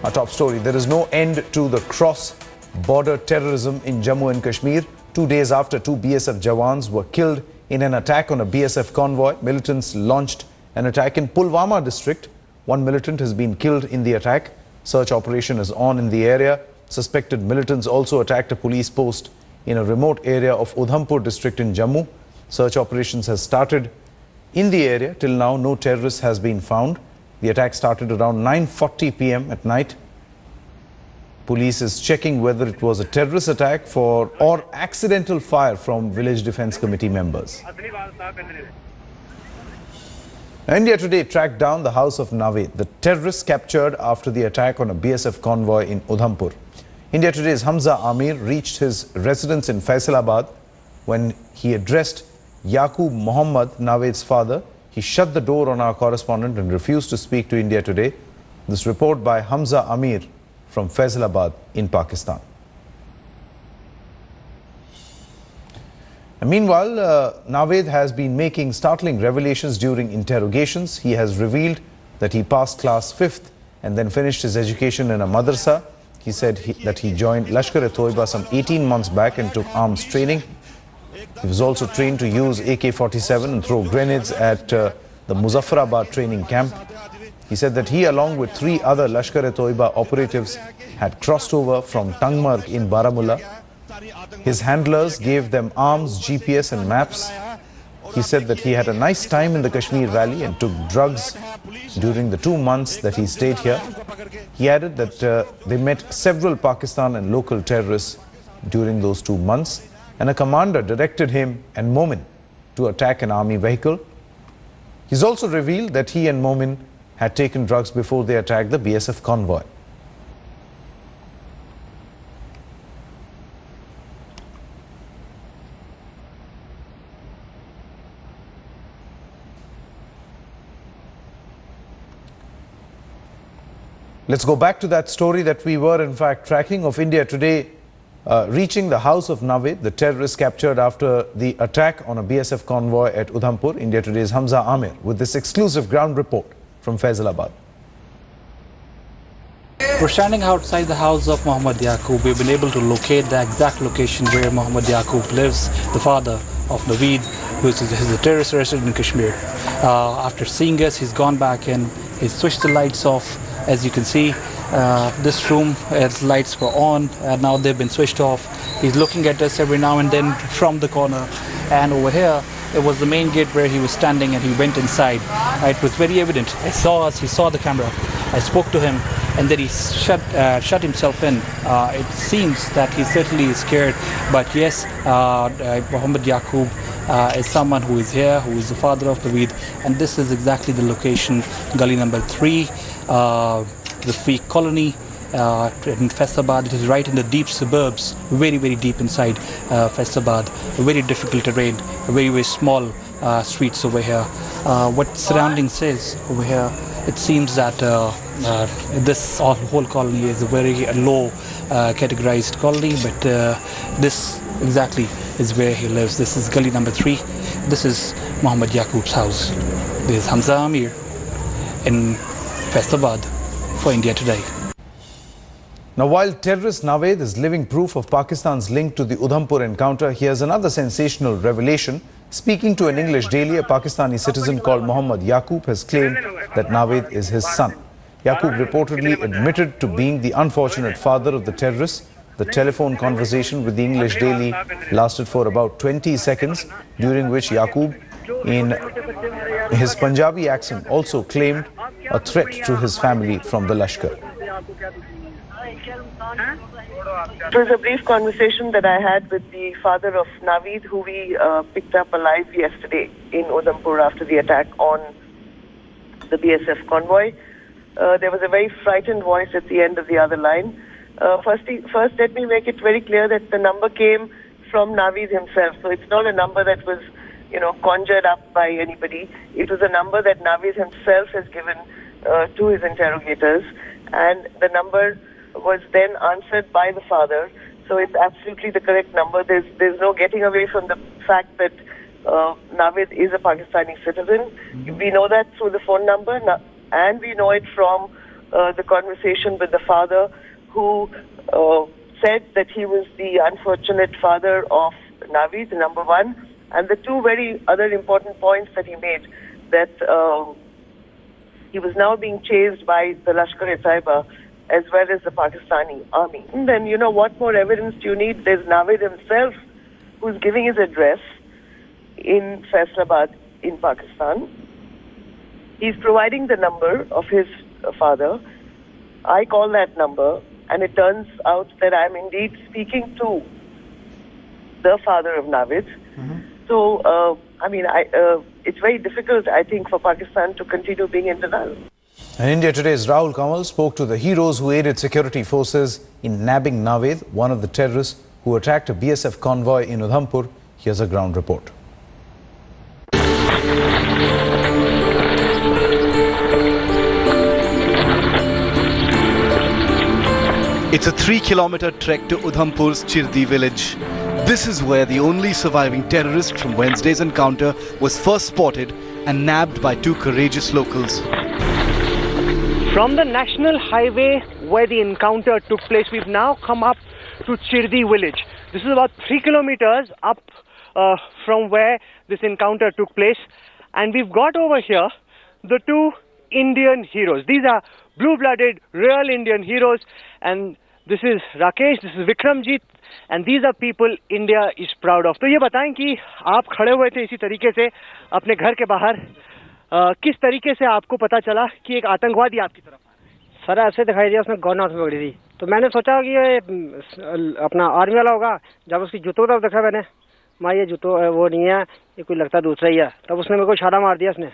Our top story, there is no end to the cross-border terrorism in Jammu and Kashmir. 2 days after 2 BSF Jawans were killed in an attack on a BSF convoy, militants launched an attack in Pulwama district. One militant has been killed in the attack. Search operation is on in the area. Suspected militants also attacked a police post in a remote area of Udhampur district in Jammu. Search operations has started in the area. Till now, no terrorist has been found. The attack started around 9:40 p.m. at night. Police is checking whether it was a terrorist attack or accidental fire from Village Defence Committee members. India Today tracked down the house of Naved, the terrorist captured after the attack on a BSF convoy in Udhampur. India Today's Hamza Amir reached his residence in Faisalabad. When he addressed Yaqub Muhammad, Naved's father, he shut the door on our correspondent and refused to speak to India Today. This report by Hamza Amir from Faisalabad in Pakistan. And meanwhile, Naved has been making startling revelations during interrogations. He has revealed that he passed class 5th and then finished his education in a madrasa. He said that he joined Lashkar-e-Toiba some 18 months back and took arms training. He was also trained to use AK-47 and throw grenades at the Muzaffarabad training camp. He said that he, along with 3 other Lashkar-e-Toiba operatives, had crossed over from Tangmarg in Baramulla. His handlers gave them arms, GPS and maps. He said that he had a nice time in the Kashmir Valley and took drugs during the 2 months that he stayed here. He added that they met several Pakistan and local terrorists during those 2 months, and a commander directed him and Momin to attack an army vehicle. He's also revealed that he and Momin had taken drugs before they attacked the BSF convoy. Let's go back to that story that we were in fact tracking of India Today reaching the house of Naved, the terrorist captured after the attack on a BSF convoy at Udhampur. India Today's Hamza Amir with this exclusive ground report from Faisalabad. We're standing outside the house of Muhammad Yaqub. We've been able to locate the exact location where Muhammad Yaqub lives, the father of Naved, who is a terrorist resident in Kashmir. After seeing us, he's gone back and he's switched the lights off. As you can see, this room, lights were on, and now they've been switched off. He's looking at us every now and then from the corner. And over here, it was the main gate where he was standing, and he went inside. It was very evident. He saw us, he saw the camera. I spoke to him, and then he shut himself in. It seems that he certainly is scared, but yes, Muhammad Yaqub is someone who is here, who is the father of Naved, and this is exactly the location, gully number 3, the Fiqh colony in Faisalabad. It is right in the deep suburbs, very, very deep inside Faisalabad. Very difficult terrain, very, very small streets over here. What surrounding says over here, it seems that this whole colony is a very low categorized colony, but this exactly is where he lives. This is gully number 3. This is Muhammad Yaqub's house. This is Hamza Amir in Faisalabad for India Today. Now, while terrorist Naved is living proof of Pakistan's link to the Udhampur encounter, here's another sensational revelation. Speaking to an English daily, a Pakistani citizen called Muhammad Yaqub has claimed that Naved is his son. Yaqub reportedly admitted to being the unfortunate father of the terrorists. The telephone conversation with the English daily lasted for about 20 seconds, during which Yaqub, in his Punjabi accent, also claimed a threat to his family from the Lashkar. It was a brief conversation that I had with the father of Naved, who we picked up alive yesterday in Udhampur after the attack on the BSF convoy. There was a very frightened voice at the end of the other line. First, let me make it very clear that the number came from Naved himself. So it's not a number that was, conjured up by anybody. It was a number that Naved himself has given to his interrogators, and the number was then answered by the father. So it's absolutely the correct number. There's no getting away from the fact that Naved is a Pakistani citizen. We know that through the phone number, and we know it from the conversation with the father, who said that he was the unfortunate father of Naveed, number one, and the two very other important points that he made, that he was now being chased by the Lashkar-e-Taiba as well as the Pakistani army. And then, you know, what more evidence do you need? There's Naveed himself who's giving his address in Faisalabad in Pakistan. He's providing the number of his father. I call that number, and it turns out that I'm indeed speaking to the father of Naveed. So, I mean, it's very difficult, I think, for Pakistan to continue being in denial. And India Today's Rahul Kamal spoke to the heroes who aided security forces in nabbing Naveed, one of the terrorists who attacked a BSF convoy in Udhampur. Here's a ground report. It's a 3-kilometer trek to Udhampur's Chirdi village. This is where the only surviving terrorist from Wednesday's encounter was first spotted and nabbed by two courageous locals. From the national highway where the encounter took place, we've now come up to Chirdi village. This is about 3 kilometers up from where this encounter took place. And we've got over here the two Indian heroes. These are blue-blooded, real Indian heroes. And this is Rakesh, this is Vikramjit, and these are people India is proud of. तो ये बताएं कि आप खड़े हुए थे इसी तरीके से अपने घर के बाहर, किस तरीके से आपको पता चला कि एक आतंकवादी आपकी तरफ आ रहा है? सर ऐसे दिखाई दिया, उसने गन हाथ में पकड़ी थी, तो मैंने सोचा कि ये अपना आर्मी वाला होगा। जब उसकी जूतों की तरफ देखा मैंने, माँ ये जूतों वो नहीं है, ये कोई लगता दूसरा ही है। तब उसने मेरे को इशारा मार दिया उसने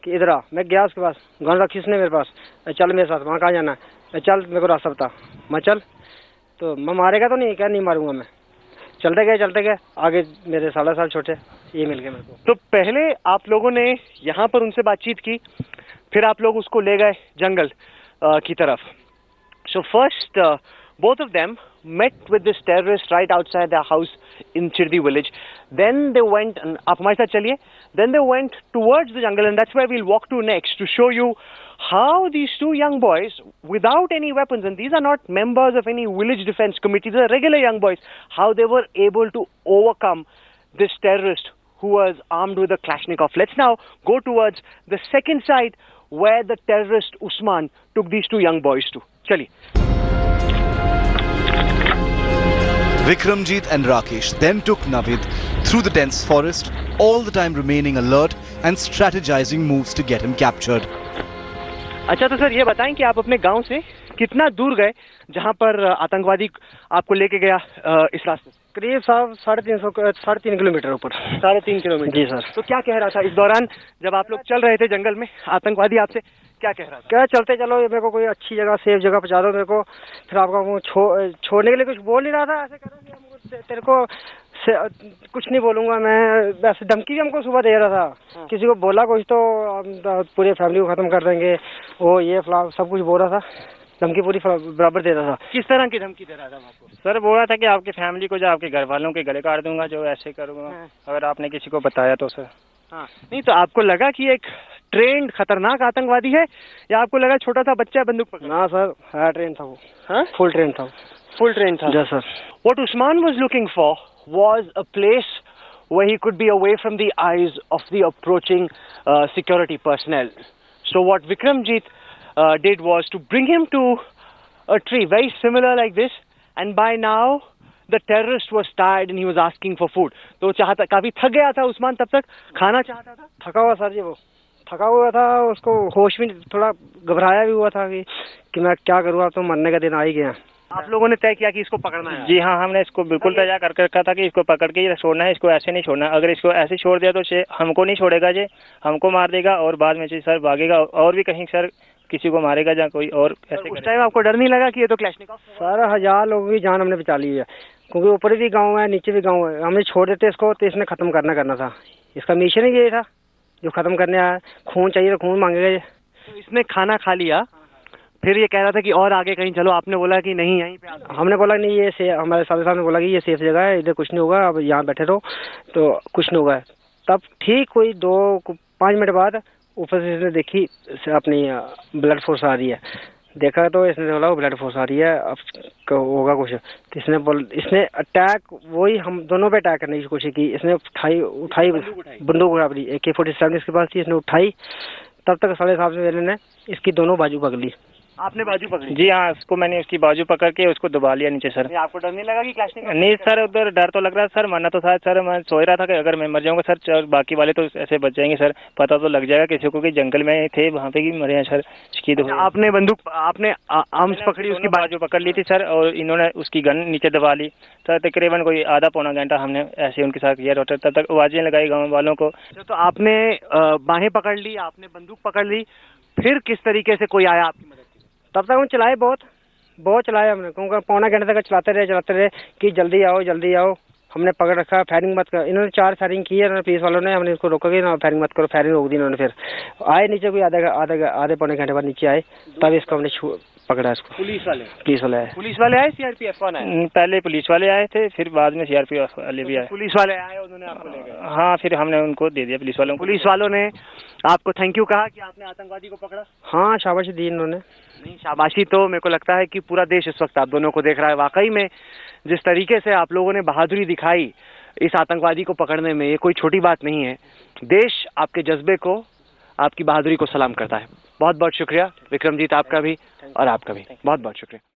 कि इधर आ। मैं गया उसके पास, गन रखी उसने मेरे पास, चल मेरे साथ, वहाँ कहाँ जाना है, चल मेरे को रास्ता बता। मैं चल, तो मैं मारेगा तो नहीं, क्या नहीं मारूंगा मैं। चलते गए आगे, मेरे 7.5 साल छोटे ये मिल गए मेरे को। तो पहले आप लोगों ने यहाँ पर उनसे बातचीत की, फिर आप लोग उसको ले गए जंगल की तरफ। So first, both of them met with this terrorist right outside their house in Chirdi village. Then they went, आप हमारे साथ चलिए, then they went towards the jungle, and that's where we'll walk to next to show you how these two young boys, without any weapons, and these are not members of any village defense committee, these are regular young boys, how they were able to overcome this terrorist who was armed with a Kalashnikov. Let's now go towards the second side where the terrorist Usman took these two young boys to. Chaliye. Vikramjit and Rakesh then took Naveed through the dense forest, all the time remaining alert and strategizing moves to get him captured. अच्छा, तो sir ये बताएं कि आप अपने गांव से कितना दूर गए जहां पर आतंकवादी आपको लेके गया इस रास्ते से? करीब 3.5 किलोमीटर ऊपर। 3.5 किलोमीटर। जी सर। तो क्या कह रहा था इस दौरान जब आप लोग चल रहे थे जंगल में, आतंकवादी आपसे क्या कह रहा था? क्या चलते चलो, मेरे को कोई अच्छी जगह, सेफ जगह पहुंचा दो मेरे को, फिर आपका छोड़ने के लिए कुछ बोल नहीं रहा था। ऐसे कर रहा था तेरे को कुछ नहीं बोलूंगा मैं, वैसे धमकी भी हमको सुबह दे रहा था। किसी को बोला कुछ तो पूरे फैमिली को खत्म कर देंगे, वो ये फला सब कुछ बोल रहा था, धमकी पूरी बराबर दे रहा था। किस तरह की धमकी दे रहा था आपको? सर बोल रहा था कि आपकी फैमिली को, जो आपके घर वालों के गले काट दूंगा, जो ऐसे करूंगा अगर आपने किसी को बताया तो। सर हाँ, नहीं तो आपको लगा कि एक ट्रेंड खतरनाक आतंकवादी है, या आपको लगा छोटा सा बच्चा बंदूक पकड़? ना सर, है ट्रेन था वो। हाँ, फुल ट्रेन था। फुल ट्रेन था? Yes sir. What Usman was looking for was a place where he could be away from the eyes of the approaching security personnel. So what Vikramjit did was to bring him to a tree very similar like this, and by now the terrorist was tired and he was asking for food. तो चाहता, काफी थक गया था उस्मान, तब तक खाना चाहता था। थका हुआ सर जी, वो थका हुआ था, उसको होश भी, थोड़ा घबराया भी हुआ था कि मैं क्या करूँ, अब तो मरने का दिन आ ही गया। आप लोगों ने तय किया कि इसको पकड़ना है? जी हाँ, हमने इसको बिल्कुल तय कर रखा था कि इसको पकड़ के छोड़ना है, इसको ऐसे नहीं छोड़ना। अगर इसको ऐसे छोड़ दिया तो हमको नहीं छोड़ेगा जी, हमको मार देगा और बाद में सर भागेगा और भी कहीं सर किसी को मारेगा या कोई और ऐसे। उस टाइम आपको डर नहीं लगा कि ये तो क्लैशनिकोव? सर 1000 लोगों की जान हमने बचा ली है, क्योंकि ऊपर भी गाँव है नीचे भी गाँव है। हमने छोड़ देते इसको तो इसने खत्म करना था। इसका मिशन ही ये था जो खत्म करने आया। खून चाहिए तो खून मांगेगा ये। तो इसने खाना खा लिया, फिर ये कह रहा था कि और आगे कहीं चलो, आपने बोला कि नहीं यहीं पे? हमने बोला नहीं, ये हमारे साथ ने बोला कि ये सेफ जगह है, इधर कुछ नहीं होगा, अब यहाँ बैठे रहो तो कुछ नहीं होगा। तब ठीक कोई 2-5 मिनट बाद ऊपर से इसने देखी अपनी ब्लड फोर्स आ रही है, देखा तो इसने बोला वो ब्लड फोर्स आ रही है, अब होगा कुछ। तो इसने अटैक वही हम दोनों पे अटैक करने की कोशिश की। इसने उठाई बंदूक उठा ली, AK-47 इसके पास थी, इसने उठाई। तब तक साले साहब से ने इसकी दोनों बाजू पकड़ ली। आपने बाजू पकड़ी? जी हाँ, उसको मैंने उसकी बाजू पकड़ के उसको दबा लिया नीचे सर। आपको डर नहीं लगा कि क्लैशनिकोव? नहीं सर, उधर डर तो लग रहा है सर, मरना तो था सर। मैं सोच रहा था कि अगर मैं मर जाऊंगा सर, बाकी वाले तो ऐसे बच जाएंगे सर। पता तो लग जाएगा किसी को कि जंगल में थे वहाँ पे भी मरे हैं सर। आपने बंदूक, आपने आर्म्स पकड़ी, उसकी बाजू पकड़ ली थी सर, और इन्होंने उसकी गन नीचे दबा ली सर। तकरीबन कोई आधा पौना घंटा हमने ऐसे उनके साथ किया रोटर, तब तक आवाजें लगाई गाँव वालों को। तो आपने बाहें पकड़ ली, आपने बंदूक पकड़ ली, फिर किस तरीके से कोई आया आपकी मदद? तब तक हम चलाए, बहुत चलाया हमने, क्योंकि पौना घंटे तक चलाते रहे कि जल्दी आओ। हमने पकड़ रखा, फायरिंग मत कर। इन्होंने 4 फायरिंग की है पुलिस वालों ने। हमने इसको रोका कि ना फायरिंग मत करो, फायरिंग रोक दी इन्होंने। फिर आए नीचे, कोई आधे पौने घंटे बाद नीचे आए, तब इसको हमने पकड़ा इसको। पुलिस वाले आए? CRPF कौन आए? पहले पुलिस वाले आए थे, फिर बाद में CRPF वाले भी आए। पुलिस वाले आए, उन्होंने आपको ले गए? हाँ, फिर हमने उनको दे दिया पुलिस वालों को। पुलिस वालों ने आपको थैंक यू कहा कि आपने आतंकवादी को पकड़ा? हाँ, शाबाशी दी इन्होंने। नहीं, शाबाशी तो मेरे को लगता है कि पूरा देश इस वक्त आप दोनों को देख रहा है। वाकई में जिस तरीके से आप लोगों ने बहादुरी दिखाई इस आतंकवादी को पकड़ने में, ये कोई छोटी बात नहीं है। देश आपके जज्बे को, आपकी बहादुरी को सलाम करता है। बहुत बहुत शुक्रिया विक्रमजीत, आपका भी और आपका भी बहुत बहुत शुक्रिया।